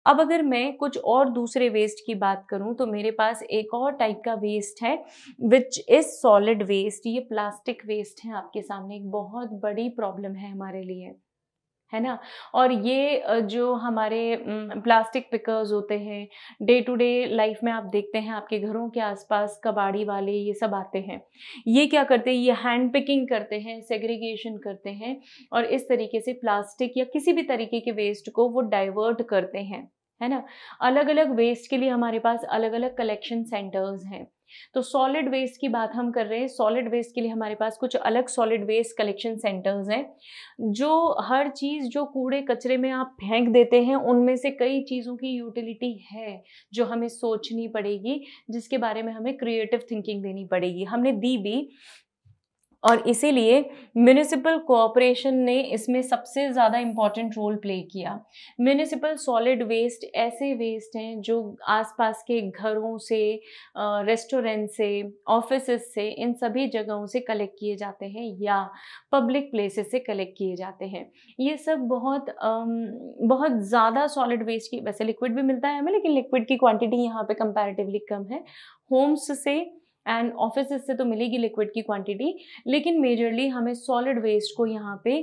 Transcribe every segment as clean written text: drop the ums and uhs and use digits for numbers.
अब अगर मैं कुछ और दूसरे वेस्ट की बात करूँ तो मेरे पास एक और टाइप का वेस्ट है विच इज़ सॉलिड वेस्ट। ये प्लास्टिक वेस्ट है आपके सामने, एक बहुत बड़ी प्रॉब्लम है हमारे लिए, है ना? और ये जो हमारे प्लास्टिक पिकर्स होते हैं, डे टू डे लाइफ में आप देखते हैं आपके घरों के आसपास कबाड़ी वाले ये सब आते हैं। ये क्या करते हैं, ये हैंड पिकिंग करते हैं, सेग्रीगेशन करते हैं और इस तरीके से प्लास्टिक या किसी भी तरीके के वेस्ट को वो डाइवर्ट करते हैं, है ना? अलग-अलग वेस्ट के लिए हमारे पास अलग-अलग कलेक्शन सेंटर्स हैं। तो सॉलिड वेस्ट की बात हम कर रहे हैं, सॉलिड वेस्ट के लिए हमारे पास कुछ अलग सॉलिड वेस्ट कलेक्शन सेंटर्स हैं। जो हर चीज़ जो कूड़े कचरे में आप फेंक देते हैं, उनमें से कई चीज़ों की यूटिलिटी है, जो हमें सोचनी पड़ेगी, जिसके बारे में हमें क्रिएटिव थिंकिंग देनी पड़ेगी। हमने दी भी, और इसीलिए म्युनिसिपल कॉर्पोरेशन ने इसमें सबसे ज़्यादा इम्पॉर्टेंट रोल प्ले किया। म्युनिसिपल सॉलिड वेस्ट ऐसे वेस्ट हैं जो आसपास के घरों से, रेस्टोरेंट से, ऑफिसेस से, इन सभी जगहों से कलेक्ट किए जाते हैं या पब्लिक प्लेसेस से कलेक्ट किए जाते हैं। ये सब बहुत ज़्यादा सॉलिड वेस्ट की, वैसे लिक्विड भी मिलता है हमें, लेकिन लिक्विड की क्वांटिटी यहाँ पे कंपैरेटिवली कम है। होम्स से एंड ऑफिसेस से तो मिलेगी लिक्विड की क्वांटिटी, लेकिन मेजरली हमें सॉलिड वेस्ट को यहाँ पे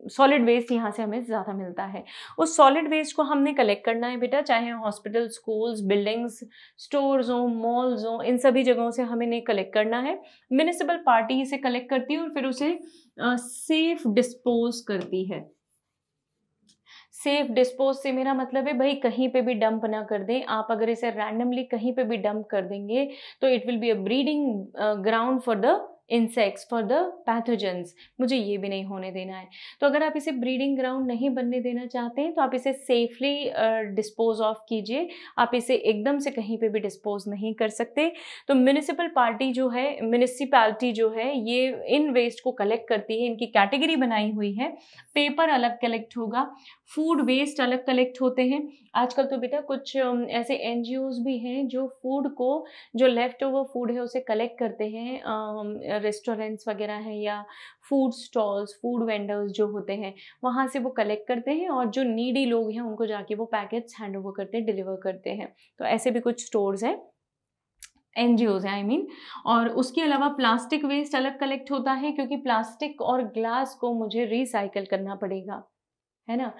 सॉलिड वेस्ट यहाँ से हमें ज़्यादा मिलता है। उस सॉलिड वेस्ट को हमने कलेक्ट करना है बेटा, चाहे हॉस्पिटल, स्कूल्स, बिल्डिंग्स, स्टोर्स हों, मॉल्स हों, इन सभी जगहों से हमें नहीं कलेक्ट करना है। म्युनिसिपल पार्टी इसे कलेक्ट करती है और फिर उसे सेफ डिस्पोज करती है। सेफ डिस्पोज से मेरा मतलब है भाई कहीं पे भी डंप ना कर दें। आप अगर इसे रैंडमली कहीं पे भी डंप कर देंगे तो it will be a breeding ground for the insects, for the pathogens. मुझे ये भी नहीं होने देना है। तो अगर आप इसे ब्रीडिंग ग्राउंड नहीं बनने देना चाहते हैं तो आप इसे सेफली डिस्पोज ऑफ कीजिए। आप इसे एकदम से कहीं पे भी डिस्पोज नहीं कर सकते। तो म्युनिसिपैलिटी जो है ये इन वेस्ट को कलेक्ट करती है। इनकी कैटेगरी बनाई हुई है। पेपर अलग कलेक्ट होगा, फूड वेस्ट अलग कलेक्ट होते हैं। आजकल तो बेटा कुछ ऐसे एनजीओज भी हैं जो फूड को, जो लेफ्ट ओवर फूड है उसे कलेक्ट करते हैं। रेस्टोरेंट्स वगैरह हैं या फूड स्टॉल्स, फूड वेंडर्स जो होते हैं, वहाँ से वो कलेक्ट करते हैं और जो नीडी लोग हैं उनको जाके वो पैकेट्स हैंड ओवर करते हैं, डिलीवर करते हैं। तो ऐसे भी कुछ स्टोर्स हैं, एनजीओज हैं आई मीन। और उसके अलावा प्लास्टिक वेस्ट अलग कलेक्ट होता है, क्योंकि प्लास्टिक और ग्लास को मुझे रिसाइकल करना पड़ेगा, है ना?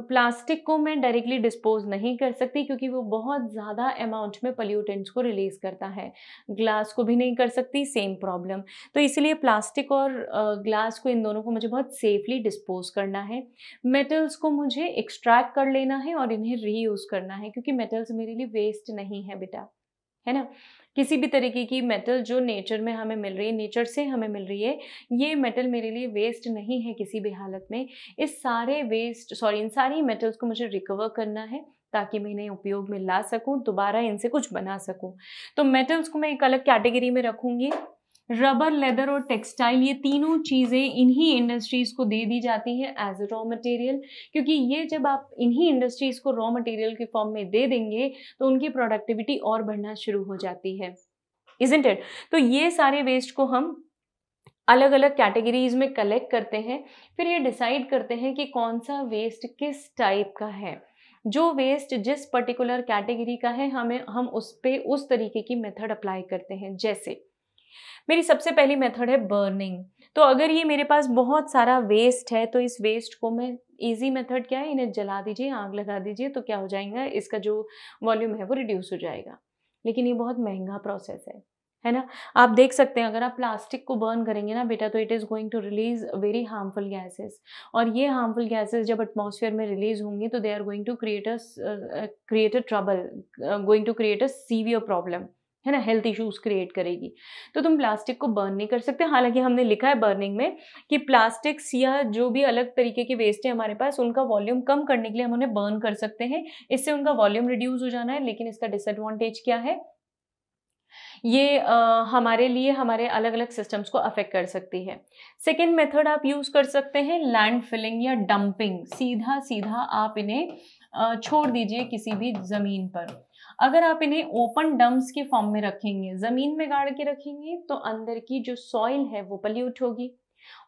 प्लास्टिक को मैं डायरेक्टली डिस्पोज नहीं कर सकती क्योंकि वो बहुत ज़्यादा अमाउंट में पोल्यूटेंट्स को रिलीज करता है। ग्लास को भी नहीं कर सकती, सेम प्रॉब्लम। तो इसलिए प्लास्टिक और ग्लास को, इन दोनों को मुझे बहुत सेफली डिस्पोज करना है। मेटल्स को मुझे एक्सट्रैक्ट कर लेना है और इन्हें रीयूज़ करना है, क्योंकि मेटल्स मेरे लिए वेस्ट नहीं है बेटा, है ना? किसी भी तरीके की मेटल जो नेचर में हमें मिल रही है, नेचर से हमें मिल रही है, ये मेटल मेरे लिए वेस्ट नहीं है किसी भी हालत में। इन सारी मेटल्स को मुझे रिकवर करना है ताकि मैं इन्हें उपयोग में ला सकूं, दोबारा इनसे कुछ बना सकूं। तो मेटल्स को मैं एक अलग कैटेगरी में रखूंगी। रबर, लेदर और टेक्सटाइल, ये तीनों चीज़ें इन्हीं इंडस्ट्रीज़ को दे दी जाती हैं एज अ रॉ मटेरियल, क्योंकि ये जब आप इन्हीं इंडस्ट्रीज़ को रॉ मटेरियल के फॉर्म में दे देंगे तो उनकी प्रोडक्टिविटी और बढ़ना शुरू हो जाती है, इज़न्ट इट? तो ये सारे वेस्ट को हम अलग अलग कैटेगरीज में कलेक्ट करते हैं, फिर ये डिसाइड करते हैं कि कौन सा वेस्ट किस टाइप का है। जो वेस्ट जिस पर्टिकुलर कैटेगरी का है, हम उस पे उस तरीके की मेथड अप्लाई करते हैं। जैसे मेरी सबसे पहली मेथड है बर्निंग। तो अगर ये मेरे पास बहुत सारा वेस्ट है तो इस वेस्ट को मैं, इजी मेथड क्या है, इन्हें जला दीजिए, आग लगा दीजिए, तो क्या हो जाएगा, इसका जो वॉल्यूम है वो रिड्यूस हो जाएगा। लेकिन ये बहुत महंगा प्रोसेस है ना? आप देख सकते हैं अगर आप प्लास्टिक को बर्न करेंगे ना बेटा, तो it is going to release very harmful gases, और ये हार्मफुल गैसेस जब एटमॉस्फेयर में रिलीज होंगी तो they are going to create a trouble, going to create a severe problem, है ना? हेल्थ इश्यूज क्रिएट करेगी। तो तुम प्लास्टिक को बर्न नहीं कर सकते। हालांकि हमने लिखा है बर्निंग में कि प्लास्टिक्स या जो भी अलग तरीके के वेस्ट है हमारे पास, उनका वॉल्यूम कम करने के लिए हम उन्हें बर्न कर सकते हैं, इससे उनका वॉल्यूम रिड्यूस हो जाना है। लेकिन इसका डिसएडवांटेज क्या है, ये हमारे लिए हमारे अलग अलग सिस्टम्स को अफेक्ट कर सकती है। सेकेंड मेथड आप यूज कर सकते हैं लैंड फिलिंग या डंपिंग। सीधा सीधा आप इन्हें छोड़ दीजिए किसी भी जमीन पर। अगर आप इन्हें ओपन डंप्स के फॉर्म में रखेंगे, जमीन में गाड़ के रखेंगे, तो अंदर की जो सॉइल है वो पल्यूट होगी।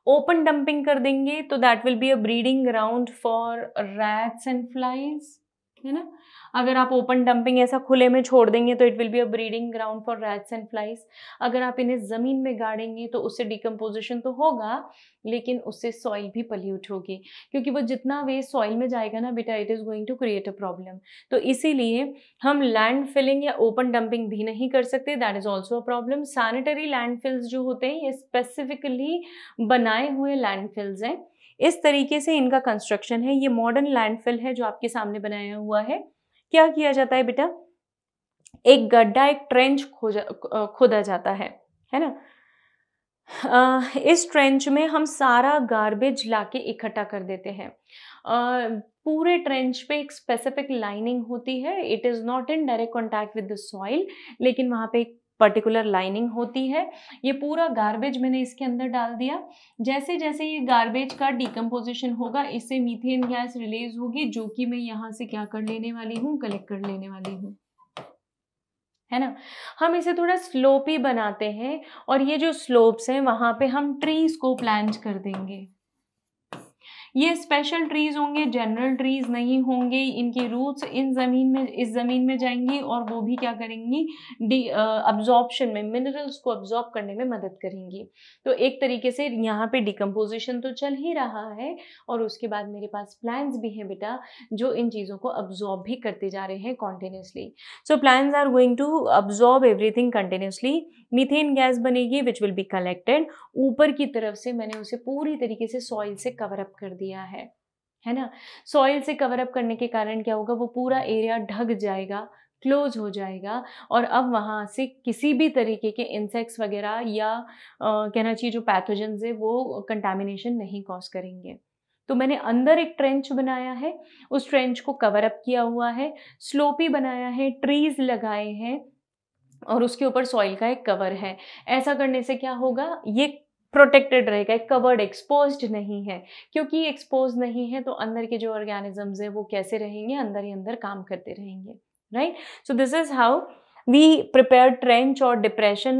ओपन डंपिंग कर देंगे तो that will be a breeding ground for rats and flies, है ना। अगर आप ओपन डंपिंग ऐसा खुले में छोड़ देंगे तो it will be a breeding ground for rats and flies. अगर आप इन्हें ज़मीन में गाड़ेंगे तो उससे डिकम्पोजिशन तो होगा, लेकिन उससे सॉइल भी पल्यूट होगी, क्योंकि वो जितना वेस्ट सॉइल में जाएगा ना बेटा, it is going to create a problem. तो इसीलिए हम लैंड फिलिंग या ओपन डंपिंग भी नहीं कर सकते, that is also a problem. Sanitary landfills जो होते हैं ये स्पेसिफिकली बनाए हुए लैंडफिल्स हैं, इस तरीके से इनका कंस्ट्रक्शन है। ये मॉडर्न लैंडफिल है जो आपके सामने बनाया हुआ है। क्या किया जाता है बेटा, एक गड्ढा, एक ट्रेंच खोदा जाता है ना। इस ट्रेंच में हम सारा गार्बेज लाके इकट्ठा कर देते हैं। पूरे ट्रेंच पे एक स्पेसिफिक लाइनिंग होती है, it is not in direct contact with the soil, लेकिन वहाँ पे एक पर्टिकुलर लाइनिंग होती है। ये पूरा गार्बेज मैंने इसके अंदर डाल दिया। जैसे जैसे ये गार्बेज का डिकम्पोजिशन होगा, इससे मीथेन गैस रिलीज होगी, जो कि मैं यहाँ से क्या कर लेने वाली हूँ, कलेक्ट कर लेने वाली हूँ, है ना। हम इसे थोड़ा स्लोपी बनाते हैं और ये जो स्लोप्स हैं वहाँ पे हम ट्रीज को प्लांट कर देंगे। ये स्पेशल ट्रीज होंगे, जनरल ट्रीज नहीं होंगे। इनकी रूट्स इस ज़मीन में जाएंगी और वो भी क्या करेंगी, अब्जॉर्प्शन में, मिनरल्स को अब्जॉर्ब करने में मदद करेंगी। तो एक तरीके से यहाँ पे डिकम्पोजिशन तो चल ही रहा है और उसके बाद मेरे पास प्लांट्स भी हैं बेटा जो इन चीज़ों को अब्जॉर्ब भी करते जा रहे हैं continuously. So plants are going to absorb everything continuously. Methane gas बनेगी विच विल बी कलेक्टेड। ऊपर की तरफ से मैंने उसे पूरी तरीके से सॉइल से कवर अप कर दिया है ना। सॉइल से कवर अप करने के कारण क्या होगा, वो पूरा एरिया ढक जाएगा, क्लोज हो जाएगा और अब वहाँ से किसी भी तरीके के इंसेक्ट्स वगैरह या कहना चाहिए जो पैथोजेंस है वो कंटामिनेशन नहीं कॉज करेंगे। तो मैंने अंदर एक ट्रेंच बनाया है, उस ट्रेंच को कवर अप किया हुआ है, स्लोपी बनाया है, ट्रीज लगाए हैं और उसके ऊपर सॉइल का एक कवर है। ऐसा करने से क्या होगा, ये प्रोटेक्टेड रहेगा, कवर्ड, एक्सपोज्ड नहीं है। क्योंकि एक्सपोज नहीं है तो अंदर के जो ऑर्गेनिजम्स है वो कैसे रहेंगे, अंदर ही अंदर काम करते रहेंगे, right. So this is how we prepare trench और डिप्रेशन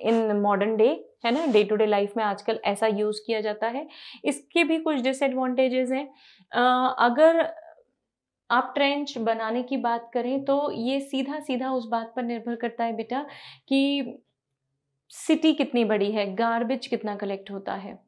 इन मॉडर्न डे, है ना। डे टू डे लाइफ में आजकल ऐसा यूज किया जाता है। इसके भी कुछ डिसएडवांटेजेस हैं। अगर आप ट्रेंच बनाने की बात करें तो ये सीधा सीधा उस बात पर निर्भर करता है बेटा कि सिटी कितनी बड़ी है, गार्बेज कितना कलेक्ट होता है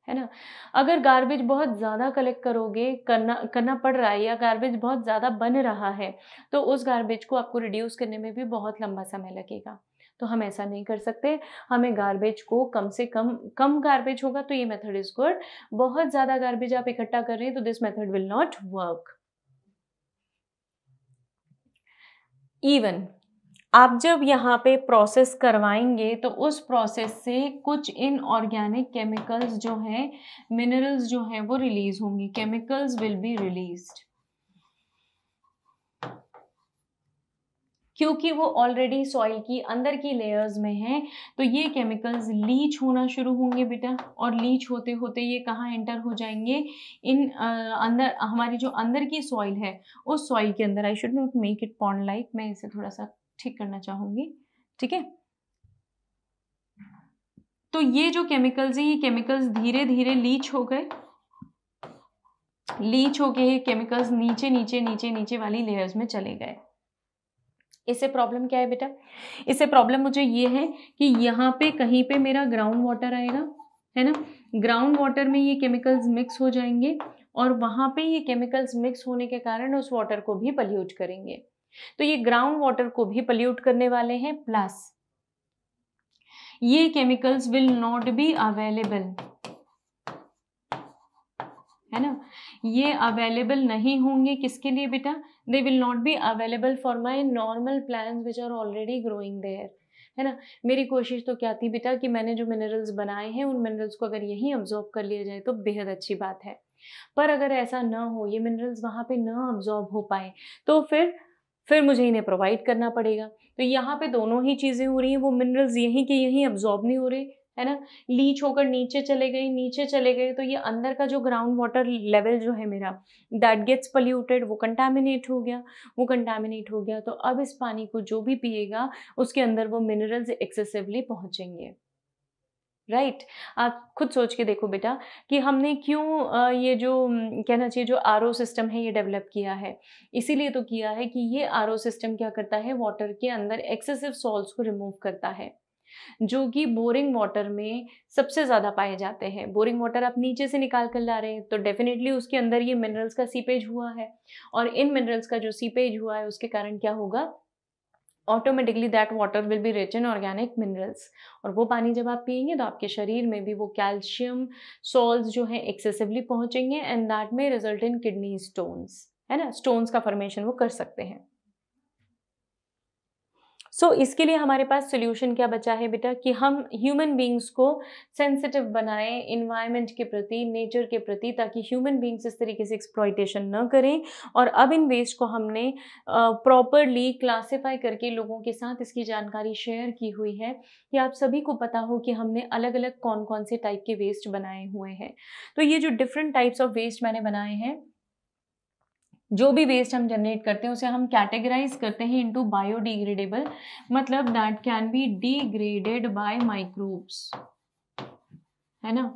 ना। अगर गार्बेज बहुत ज़्यादा कलेक्ट करना पड़ रहा है या गार्बेज बहुत ज़्यादा बन रहा है तो उस गार्बेज को आपको रिड्यूस करने में भी बहुत लंबा समय लगेगा। तो हम ऐसा नहीं कर सकते, हमें गार्बेज को कम से कम गार्बेज होगा तो ये मेथड इज गुड। बहुत ज़्यादा गार्बेज आप इकट्ठा कर रहे हैं तो this method will not work. Even आप जब यहाँ पे प्रोसेस करवाएंगे तो उस प्रोसेस से कुछ इनऑर्गेनिक केमिकल्स जो हैं, मिनरल्स जो हैं वो रिलीज होंगी, केमिकल्स विल बी रिलीज्ड, क्योंकि वो ऑलरेडी सॉइल की अंदर की लेयर्स में हैं। तो ये केमिकल्स लीच होना शुरू होंगे बेटा और लीच होते होते ये कहाँ एंटर हो जाएंगे, इन अंदर, हमारी जो अंदर की सॉइल है उस सॉइल के अंदर। I should not make it pond like, मैं इसे थोड़ा सा ठीक करना चाहूँगी, ठीक है। तो ये जो केमिकल्स हैं, ये केमिकल्स धीरे धीरे लीच हो गए, लीच हो गए केमिकल्स नीचे नीचे नीचे नीचे वाली लेयर्स में चले गए। इससे प्रॉब्लम क्या है बेटा, इससे प्रॉब्लम मुझे ये है कि यहाँ पे कहीं पे मेरा ग्राउंड वाटर आएगा, है ना। ग्राउंड वाटर में ये केमिकल्स मिक्स हो जाएंगे और वहाँ पे ये केमिकल्स मिक्स होने के कारण उस वाटर को भी पल्यूट करेंगे। तो ये ग्राउंड वाटर को भी पल्यूट करने वाले हैं, प्लस ये chemicals will not be available, है ना। ये अवेलेबल नहीं होंगे किसके लिए बेटा, they will not be available for my normal plants which are already growing there, है ना। मेरी कोशिश तो क्या थी बेटा कि मैंने जो मिनरल्स बनाए हैं उन मिनरल्स को अगर यहीं अब्जॉर्ब कर लिया जाए तो बेहद अच्छी बात है। पर अगर ऐसा ना हो, ये मिनरल्स वहाँ पे ना अब्जॉर्ब हो पाए तो फिर मुझे इन्हें प्रोवाइड करना पड़ेगा। तो यहाँ पे दोनों ही चीज़ें हो रही हैं, वो मिनरल्स यहीं के यहीं अब्जॉर्ब नहीं हो रहे, है ना। लीच होकर नीचे चले गए तो ये अंदर का जो ग्राउंड वाटर लेवल जो है मेरा, दैट गेट्स पल्यूटेड, वो कंटामिनेट हो गया। तो अब इस पानी को जो भी पिएगा उसके अंदर वो मिनरल्स एक्सेसिवली पहुँचेंगे। राइट। आप खुद सोच के देखो बेटा कि हमने क्यों ये जो कहना चाहिए जो आरओ सिस्टम है ये डेवलप किया है। इसीलिए तो किया है कि ये आरओ सिस्टम क्या करता है, वाटर के अंदर एक्सेसिव सॉल्ट्स को रिमूव करता है, जो कि बोरिंग वाटर में सबसे ज़्यादा पाए जाते हैं। बोरिंग वाटर आप नीचे से निकाल कर ला रहे हैं तो डेफिनेटली उसके अंदर ये मिनरल्स का सीपेज हुआ है, और इन मिनरल्स का जो सीपेज हुआ है उसके कारण क्या होगा, automatically that water will be rich in organic minerals. और वो पानी जब आप पिएंगे तो आपके शरीर में भी वो कैल्शियम सॉल्ट्स जो है एक्सेसिवली पहुंचेंगे, एंड दैट में रिजल्ट इन किडनी स्टोन्स, है ना, स्टोन्स का फॉर्मेशन वो कर सकते हैं। सो इसके लिए हमारे पास सोल्यूशन क्या बचा है बेटा, कि हम ह्यूमन बींग्स को सेंसिटिव बनाएं इन्वायरमेंट के प्रति, नेचर के प्रति, ताकि ह्यूमन बींग्स इस तरीके से एक्सप्लॉइटेशन न करें। और अब इन वेस्ट को हमने प्रॉपरली क्लासिफाई करके लोगों के साथ इसकी जानकारी शेयर की हुई है, कि आप सभी को पता हो कि हमने अलग अलग कौन कौन से टाइप के वेस्ट बनाए हुए हैं। तो ये जो डिफरेंट टाइप्स ऑफ वेस्ट मैंने बनाए हैं, जो भी वेस्ट हम जनरेट करते हैं उसे हम कैटेगराइज करते हैं इनटू बायोडिग्रेडेबल, मतलब that can be degraded by microbes, है ना,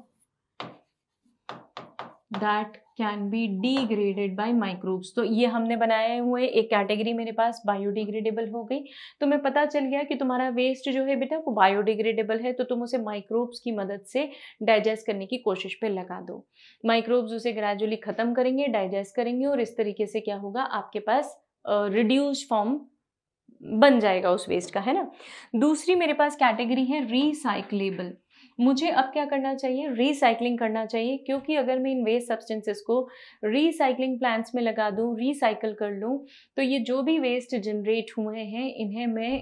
that can be degraded by microbes. तो ये हमने बनाए हुए एक कैटेगरी मेरे पास बायोडिग्रेडेबल हो गई। तुम्हें पता चल गया कि तुम्हारा वेस्ट जो है बेटा वो बायोडिग्रेडेबल है, तो तुम उसे माइक्रोब्स की मदद से डाइजेस्ट करने की कोशिश पे लगा दो। माइक्रोब्स उसे ग्रेजुअली खत्म करेंगे, डाइजेस्ट करेंगे, और इस तरीके से क्या होगा, आपके पास रिड्यूस्ड फॉर्म बन जाएगा उस वेस्ट का, है ना। दूसरी मेरे पास कैटेगरी है रिसाइक्लेबल। मुझे अब क्या करना चाहिए, रिसाइकलिंग करना चाहिए, क्योंकि अगर मैं इन वेस्ट सब्सटेंसेस को रिसाइकलिंग प्लांट्स में लगा दूं, रिसाइकल कर लूं, तो ये जो भी वेस्ट जनरेट हुए हैं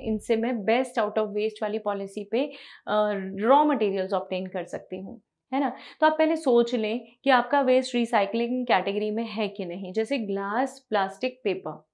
इनसे मैं बेस्ट आउट ऑफ वेस्ट वाली पॉलिसी पे रॉ मटेरियल्स ऑब्टेन कर सकती हूँ, है ना। तो आप पहले सोच लें कि आपका वेस्ट रिसाइकलिंग कैटेगरी में है कि नहीं। जैसे ग्लास, प्लास्टिक, पेपर,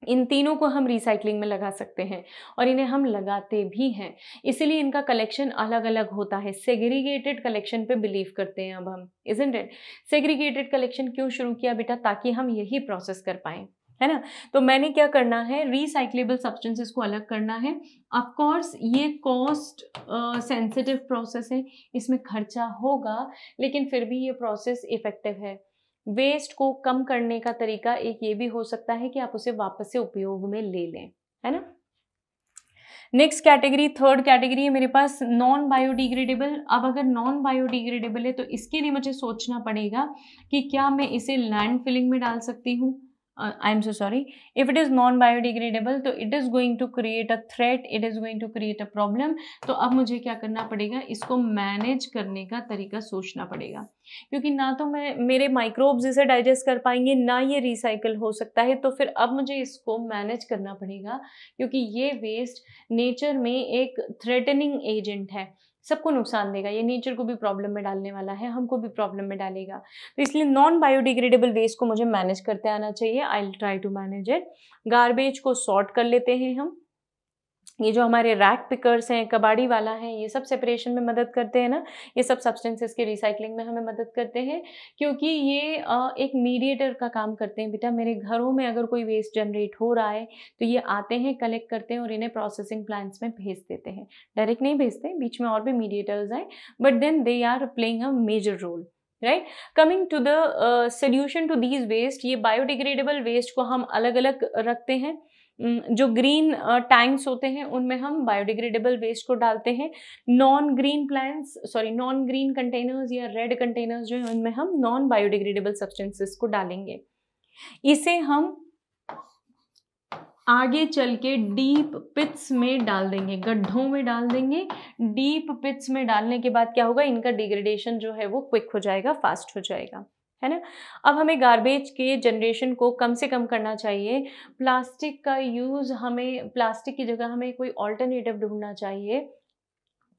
इन तीनों को हम रिसाइकलिंग में लगा सकते हैं, और इन्हें हम लगाते भी हैं। इसीलिए इनका कलेक्शन अलग अलग होता है। सेग्रीगेटेड कलेक्शन पे बिलीव करते हैं अब हम, इजंट इट। सेग्रीगेटेड कलेक्शन क्यों शुरू किया बेटा, ताकि हम यही प्रोसेस कर पाएं, है ना। तो मैंने क्या करना है, रिसाइक्लेबल सब्सटेंसेस को अलग करना है। ऑफ कोर्स ये कॉस्ट सेंसिटिव प्रोसेस है, इसमें खर्चा होगा, लेकिन फिर भी ये प्रोसेस इफेक्टिव है। वेस्ट को कम करने का तरीका एक ये भी हो सकता है कि आप उसे वापस से उपयोग में ले लें, है ना। नेक्स्ट कैटेगरी, थर्ड कैटेगरी है मेरे पास नॉन बायोडिग्रेडेबल। अब अगर नॉन बायोडिग्रेडेबल है तो इसके लिए मुझे सोचना पड़ेगा कि क्या मैं इसे लैंड फिलिंग में डाल सकती हूँ। I am so sorry, if it is non biodegradable तो it is going to create a threat, it is going to create a problem. तो अब मुझे क्या करना पड़ेगा, इसको मैनेज करने का तरीका सोचना पड़ेगा, क्योंकि ना तो मेरे माइक्रोब्स इसे डाइजेस्ट कर पाएंगे, ना ये रिसाइकल हो सकता है। तो फिर अब मुझे इसको मैनेज करना पड़ेगा, क्योंकि ये वेस्ट नेचर में एक थ्रेटनिंग एजेंट है, सबको नुकसान देगा, ये नेचर को भी प्रॉब्लम में डालने वाला है, हमको भी प्रॉब्लम में डालेगा। तो इसलिए नॉन बायोडिग्रेडेबल वेस्ट को मुझे मैनेज करते आना चाहिए। I will try to manage it. Garbage को सॉर्ट कर लेते हैं हम। ये जो हमारे रैक पिकर्स हैं, कबाड़ी वाला है, ये सब सेपरेशन में मदद करते हैं ना, ये सब सब्सटेंसेस के रिसाइकलिंग में हमें मदद करते हैं, क्योंकि ये एक मीडिएटर का काम करते हैं बेटा। मेरे घरों में अगर कोई वेस्ट जनरेट हो रहा है तो ये आते हैं, कलेक्ट करते हैं और इन्हें प्रोसेसिंग प्लांट्स में भेज देते हैं। डायरेक्ट नहीं भेजते, बीच में और भी मीडिएटर्स हैं, but then they are playing a major role, right. Coming to the solution to these waste, ये बायोडिग्रेडेबल वेस्ट को हम अलग अलग रखते हैं। जो ग्रीन टैंक्स होते हैं उनमें हम बायोडिग्रेडेबल वेस्ट को डालते हैं। नॉन ग्रीन कंटेनर्स या रेड कंटेनर्स जो है उनमें हम नॉन बायोडिग्रेडेबल सब्सटेंसेस को डालेंगे। इसे हम आगे चल के डीप पिट्स में डाल देंगे, गड्ढों में डाल देंगे। डीप पिट्स में डालने के बाद क्या होगा, इनका डिग्रेडेशन जो है वो क्विक हो जाएगा, फास्ट हो जाएगा, है ना। अब हमें गार्बेज के जनरेशन को कम से कम करना चाहिए। प्लास्टिक का यूज़, हमें प्लास्टिक की जगह हमें कोई ऑल्टरनेटिव ढूंढना चाहिए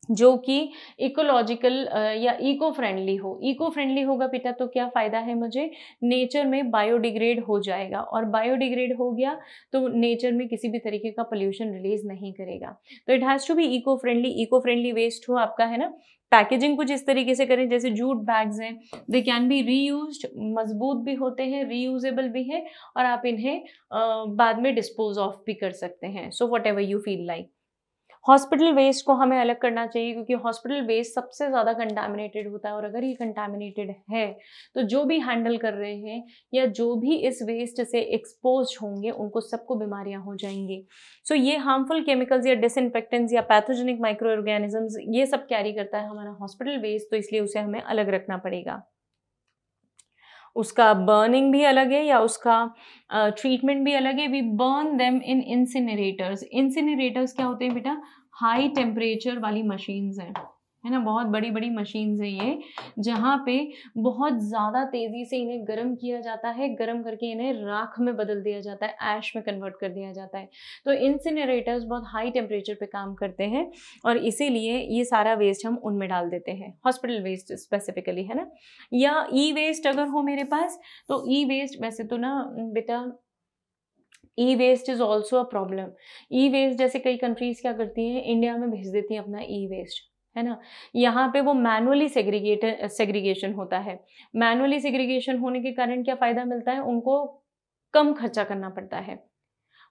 जो कि इकोलॉजिकल या इको फ्रेंडली हो। इको फ्रेंडली होगा बेटा तो क्या फ़ायदा है मुझे, नेचर में बायोडिग्रेड हो जाएगा, और बायोडिग्रेड हो गया तो नेचर में किसी भी तरीके का पोल्यूशन रिलीज नहीं करेगा। तो it has to be eco friendly waste हो आपका, है ना। पैकेजिंग कुछ इस तरीके से करें, जैसे जूट बैग्स हैं, दे कैन बी रीयूज्ड, मजबूत भी होते हैं, रीयूजेबल भी है, और आप इन्हें बाद में डिस्पोज ऑफ भी कर सकते हैं। So whatever you feel like. Hospital waste को हमें अलग करना चाहिए क्योंकि हॉस्पिटल वेस्ट सबसे ज़्यादा कंटामिनेटेड होता है, और अगर ये कंटामिनेटेड है तो जो भी हैंडल कर रहे हैं या जो भी इस वेस्ट से एक्सपोज होंगे उनको सबको बीमारियां हो जाएंगी। सो ये हार्मफुल केमिकल्स या डिसइंफेक्टेंट्स या पैथोजेनिक माइक्रो ऑर्गेनिजम्स ये सब कैरी करता है हमारा हॉस्पिटल वेस्ट, तो इसलिए उसे हमें अलग रखना पड़ेगा। उसका बर्निंग भी अलग है या उसका ट्रीटमेंट भी अलग है। We burn them in incinerators. Incinerators क्या होते हैं बेटा? हाई टेम्परेचर वाली मशीन्स हैं, है ना, बहुत बड़ी बड़ी मशीन्स हैं ये, जहाँ पे बहुत ज़्यादा तेज़ी से इन्हें गर्म किया जाता है, गर्म करके इन्हें राख में बदल दिया जाता है, ऐश में कन्वर्ट कर दिया जाता है। तो इंसिनरेटर्स बहुत हाई टेम्परेचर पे काम करते हैं और इसीलिए ये सारा वेस्ट हम उनमें डाल देते हैं, हॉस्पिटल वेस्ट स्पेसिफिकली, है ना। या ई वेस्ट अगर हो मेरे पास, तो ई वेस्ट वैसे तो ना बेटा E waste is also a problem. E waste जैसे कई कंट्रीज़ क्या करती हैं, इंडिया में भेज देती हैं अपना ई वेस्ट, है ना। यहाँ पे वो मैनुअली सेग्रीगेशन होता है। मैनुअली सेग्रीगेशन होने के कारण क्या फ़ायदा मिलता है उनको? कम खर्चा करना पड़ता है।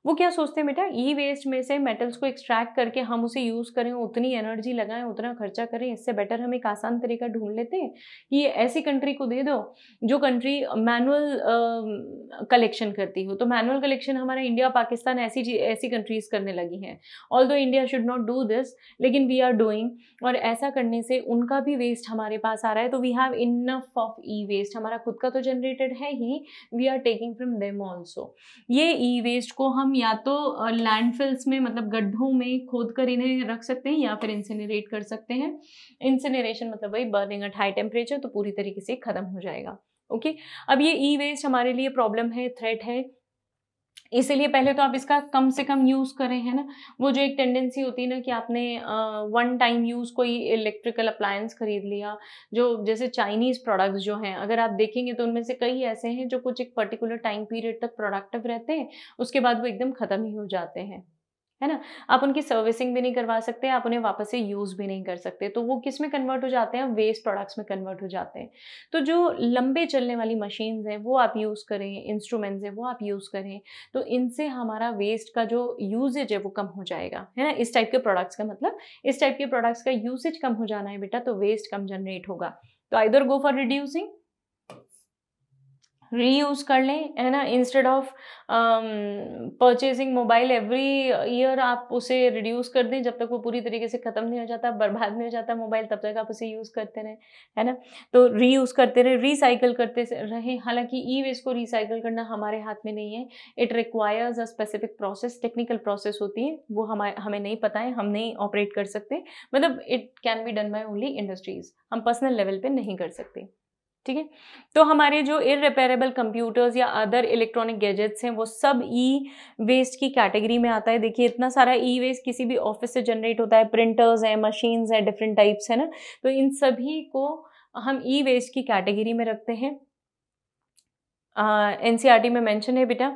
वो क्या सोचते हैं बेटा, ई वेस्ट में से मेटल्स को एक्सट्रैक्ट करके हम उसे यूज़ करें, उतनी एनर्जी लगाएं, उतना खर्चा करें, इससे बेटर हम एक आसान तरीका ढूंढ लेते हैं कि ये ऐसी कंट्री को दे दो जो कंट्री मैनुअल कलेक्शन करती हो। तो मैनुअल कलेक्शन हमारा इंडिया पाकिस्तान ऐसी कंट्रीज करने लगी हैं। Although India should not do this, लेकिन वी आर डूइंग, और ऐसा करने से उनका भी वेस्ट हमारे पास आ रहा है। तो we have enough of E waste, हमारा खुद का तो जनरेटेड है ही, we are taking from them also. ये ई वेस्ट को हम या तो लैंडफिल्स में, मतलब गड्ढों में खोद कर इन्हें रख सकते हैं, या फिर इंसिनरेट कर सकते हैं। इंसिनरेशन मतलब वही बर्निंग एट हाई टेम्परेचर, तो पूरी तरीके से खत्म हो जाएगा। ओके, अब ये ई वेस्ट हमारे लिए प्रॉब्लम है, थ्रेट है, इसीलिए पहले तो आप इसका कम से कम यूज़ करें, है ना। वो जो एक टेंडेंसी होती है ना कि आपने वन टाइम यूज़ कोई इलेक्ट्रिकल अप्लायंस खरीद लिया, जो जैसे चाइनीज़ प्रोडक्ट्स जो हैं, अगर आप देखेंगे तो उनमें से कई ऐसे हैं जो कुछ एक पर्टिकुलर टाइम पीरियड तक प्रोडक्टिव रहते हैं, उसके बाद वो एकदम ख़त्म ही हो जाते हैं, है ना। आप उनकी सर्विसिंग भी नहीं करवा सकते, आप उन्हें वापस से यूज़ भी नहीं कर सकते, तो वो किस में कन्वर्ट हो जाते हैं? वेस्ट प्रोडक्ट्स में कन्वर्ट हो जाते हैं। तो जो लंबे चलने वाली मशीन्स हैं वो आप यूज़ करें, इंस्ट्रूमेंट्स हैं वो आप यूज़ करें, तो इनसे हमारा वेस्ट का जो यूसेज है वो कम हो जाएगा, है ना। इस टाइप के प्रोडक्ट्स का मतलब, इस टाइप के प्रोडक्ट्स का यूसेज कम हो जाना है बेटा, तो वेस्ट कम जनरेट होगा। तो either go for reducing, reuse कर लें, है ना। Instead of purchasing mobile every year, आप उसे रिड्यूस कर दें जब तक वो पूरी तरीके से ख़त्म नहीं हो जाता, बर्बाद नहीं हो जाता मोबाइल, तब तक आप उसे यूज़ करते रहें, है ना। तो रीयूज़ करते रहें, रिसाइकिल करते रहें। हालांकि ई वेस्ट को रिसाइकिल करना हमारे हाथ में नहीं है, it requires a specific process, technical process होती है, वो हमें नहीं पता है, हम नहीं ऑपरेट कर सकते, मतलब it can be done by only industries, हम पर्सनल लेवल पे नहीं कर सकते, ठीक है। तो हमारे जो इररिपेयरेबल कंप्यूटर्स या अदर इलेक्ट्रॉनिक गैजेट्स हैं वो सब ई वेस्ट की कैटेगरी में आता है। देखिए इतना सारा ई वेस्ट किसी भी ऑफिस से जनरेट होता है, प्रिंटर्स हैं, मशीन्स हैं, डिफरेंट टाइप्स है ना, तो इन सभी को हम ई वेस्ट की कैटेगरी में रखते हैं। एनसीईआरटी में मेंशन है बेटा,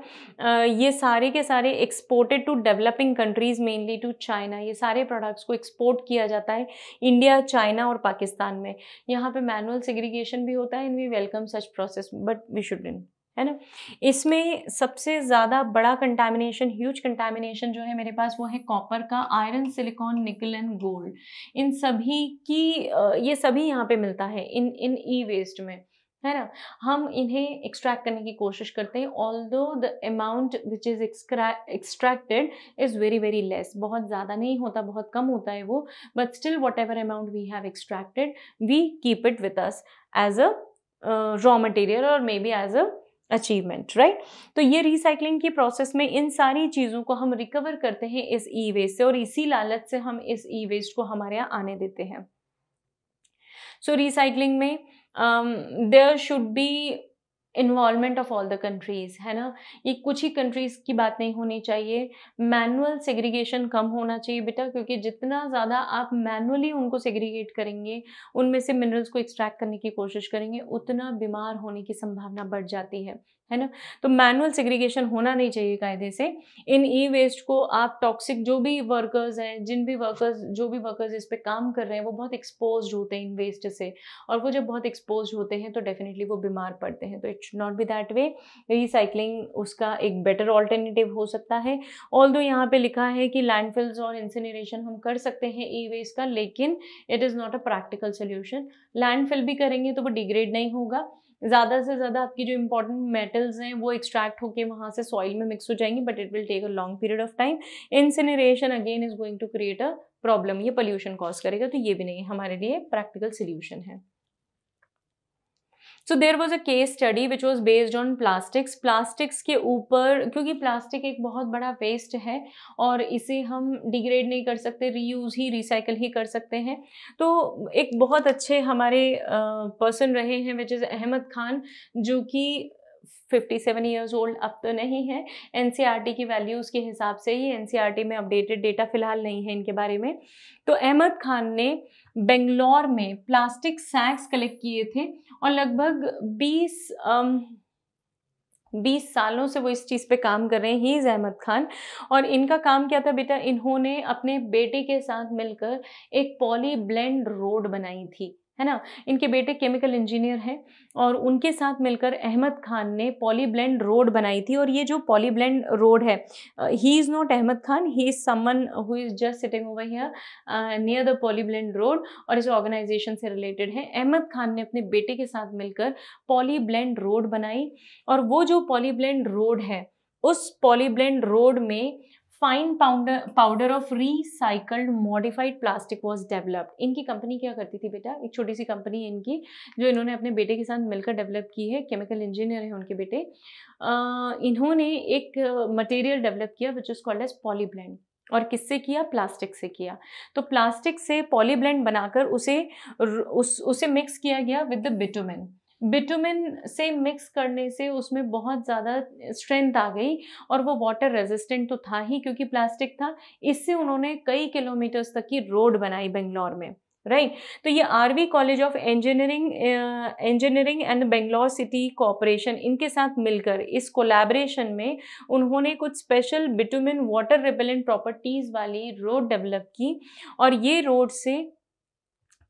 ये सारे के सारे exported to developing countries, mainly to China. ये सारे प्रोडक्ट्स को एक्सपोर्ट किया जाता है इंडिया, चाइना और पाकिस्तान में। यहाँ पे मैनुअल सेग्रीगेशन भी होता है, and we welcome such process, but we shouldn't, है ना। इसमें सबसे ज़्यादा बड़ा कंटामिनेशन, ह्यूज कंटामिनेशन जो है मेरे पास, वो है कॉपर का, iron, silicon, nickel and gold. इन सभी की ये सभी यहाँ पे मिलता है इन ई वेस्ट में, है ना। हम इन्हें एक्सट्रैक्ट करने की कोशिश करते हैं, although the amount which is extracted is very very less, बहुत ज़्यादा नहीं होता, बहुत कम होता है वो, but still what ever amount we have extracted, we keep it with us as a raw material और may be as an achievement, right. तो ये रिसाइकलिंग की प्रोसेस में इन सारी चीज़ों को हम रिकवर करते हैं इस ई वेस्ट से, और इसी लालच से हम इस ई वेस्ट को हमारे यहाँ आने देते हैं। सो रिसाइकलिंग में there should be involvement of all the countries, है ना। ये कुछ ही कंट्रीज़ की बात नहीं होनी चाहिए। मैनुअल सेग्रीगेशन कम होना चाहिए बेटा, क्योंकि जितना ज़्यादा आप मैनुअली उनको सेग्रीगेट करेंगे, उनमें से मिनरल्स को एक्सट्रैक्ट करने की कोशिश करेंगे, उतना बीमार होने की संभावना बढ़ जाती है है ना। तो मैनुअल सेग्रीगेशन होना नहीं चाहिए कायदे से। इन ई वेस्ट को आप टॉक्सिक जो भी वर्कर्स हैं, जो भी वर्कर्स इस पे काम कर रहे हैं, वो बहुत एक्सपोज्ड होते हैं इन वेस्ट से, और वो जब बहुत एक्सपोज्ड होते हैं तो डेफिनेटली वो बीमार पड़ते हैं। तो it should not be that way. Recycling उसका एक बेटर ऑल्टरनेटिव हो सकता है। ऑल्दो यहाँ पे लिखा है कि लैंडफिल्स और इंसिनरेशन हम कर सकते हैं ई वेस्ट का, लेकिन it is not a practical solution. Landfill भी करेंगे तो वो डिग्रेड नहीं होगा, ज़्यादा से ज़्यादा आपकी जो इंपॉर्टेंट मेटल्स हैं वो एक्सट्रैक्ट होकर वहाँ से सॉइल में मिक्स हो जाएंगी, but it will take a long period of time. Incineration again is going to create a problem, ये पोल्यूशन कॉज करेगा, तो ये भी नहीं हमारे लिए प्रैक्टिकल सोल्यूशन है। So there was a case study which was based on plastics. Plastics के ऊपर, क्योंकि प्लास्टिक एक बहुत बड़ा वेस्ट है और इसे हम डिग्रेड नहीं कर सकते, रीयूज़ ही, रिसाइकल ही कर सकते हैं। तो एक बहुत अच्छे हमारे पर्सन रहे हैं विच इज़ अहमद खान, जो कि 57 ईयर्स ओल्ड अब तो नहीं है। एनसीईआरटी की वैल्यूज़ के हिसाब से ही, एनसीईआरटी में अपडेटेड डेटा फिलहाल नहीं है इनके बारे में। तो अहमद खान ने बेंगलोर में प्लास्टिक सैक्स कलेक्ट किए थे और लगभग 20 सालों से वो इस चीज़ पे काम कर रहे हैं। He is Ahmed Khan. और इनका काम क्या था बेटा, इन्होंने अपने बेटे के साथ मिलकर एक पॉली ब्लेंड रोड बनाई थी, है ना। इनके बेटे केमिकल इंजीनियर हैं और उनके साथ मिलकर अहमद खान ने पॉली ब्लेंड रोड बनाई थी। और ये जो पॉली ब्लेंड रोड है, he is not Ahmed Khan, he is someone who is just sitting over here near the poly blend road, और इस ऑर्गेनाइजेशन से रिलेटेड है। अहमद खान ने अपने बेटे के साथ मिलकर पॉली ब्लेंड रोड बनाई, और वो जो पॉली ब्लेंड रोड है, उस पॉली ब्लेंड रोड में fine powder of recycled modified plastic was developed. इनकी कंपनी क्या करती थी बेटा, एक छोटी सी कंपनी है इनकी, जो इन्होंने अपने बेटे के साथ मिलकर डेवलप की है। केमिकल इंजीनियर है उनके बेटे। इन्होंने एक मटेरियल डेवलप किया which is called as polyblend. और किससे किया, प्लास्टिक से किया। तो प्लास्टिक से पॉलीब्लेंड बनाकर उसे मिक्स किया गया विद द बिटुमेन। बिटुमेन से मिक्स करने से उसमें बहुत ज़्यादा स्ट्रेंथ आ गई, और वो वाटर रेजिस्टेंट तो था ही क्योंकि प्लास्टिक था। इससे उन्होंने कई किलोमीटर्स तक की रोड बनाई बेंगलोर में, राइट। तो ये RV college of engineering and Bangalore city corporation, इनके साथ मिलकर इस कोलैबोरेशन में उन्होंने कुछ special bitumen water repellent properties वाली रोड डेवलप की। और ये रोड से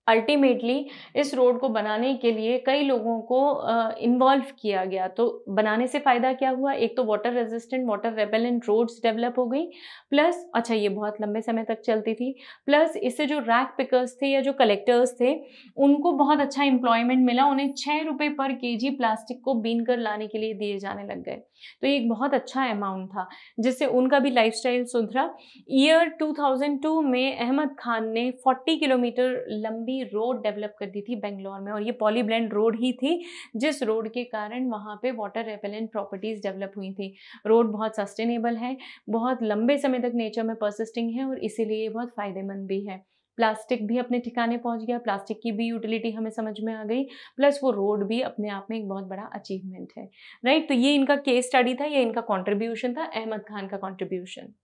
अल्टीमेटली इस रोड को बनाने के लिए कई लोगों को इन्वॉल्व किया गया। तो बनाने से फ़ायदा क्या हुआ, एक तो water resistant, water repellent roads develop हो गई, प्लस अच्छा ये बहुत लंबे समय तक चलती थी, प्लस इससे जो रैक पिकर्स थे या जो कलेक्टर्स थे उनको बहुत अच्छा एम्प्लॉयमेंट मिला। उन्हें 6 रुपये पर केजी प्लास्टिक को बीन कर लाने के लिए दिए जाने लग गए। तो ये एक बहुत अच्छा अमाउंट था जिससे उनका भी लाइफस्टाइल सुधरा। ईयर 2002 में अहमद खान ने 40 किलोमीटर लंबी रोड डेवलप कर दी थी बेंगलोर में, और ये पॉली ब्लेंड रोड ही थी जिस रोड के कारण वहाँ पे वाटर रेपेलेंट प्रॉपर्टीज डेवलप हुई थी। रोड बहुत सस्टेनेबल है, बहुत लंबे समय तक नेचर में परसिस्टिंग है, और इसीलिए बहुत फ़ायदेमंद भी है। प्लास्टिक भी अपने ठिकाने पहुंच गया, प्लास्टिक की भी यूटिलिटी हमें समझ में आ गई, प्लस वो रोड भी अपने आप में एक बहुत बड़ा अचीवमेंट है, राइट। तो ये इनका केस स्टडी था, ये इनका कॉन्ट्रीब्यूशन था, अहमद खान का कॉन्ट्रीब्यूशन।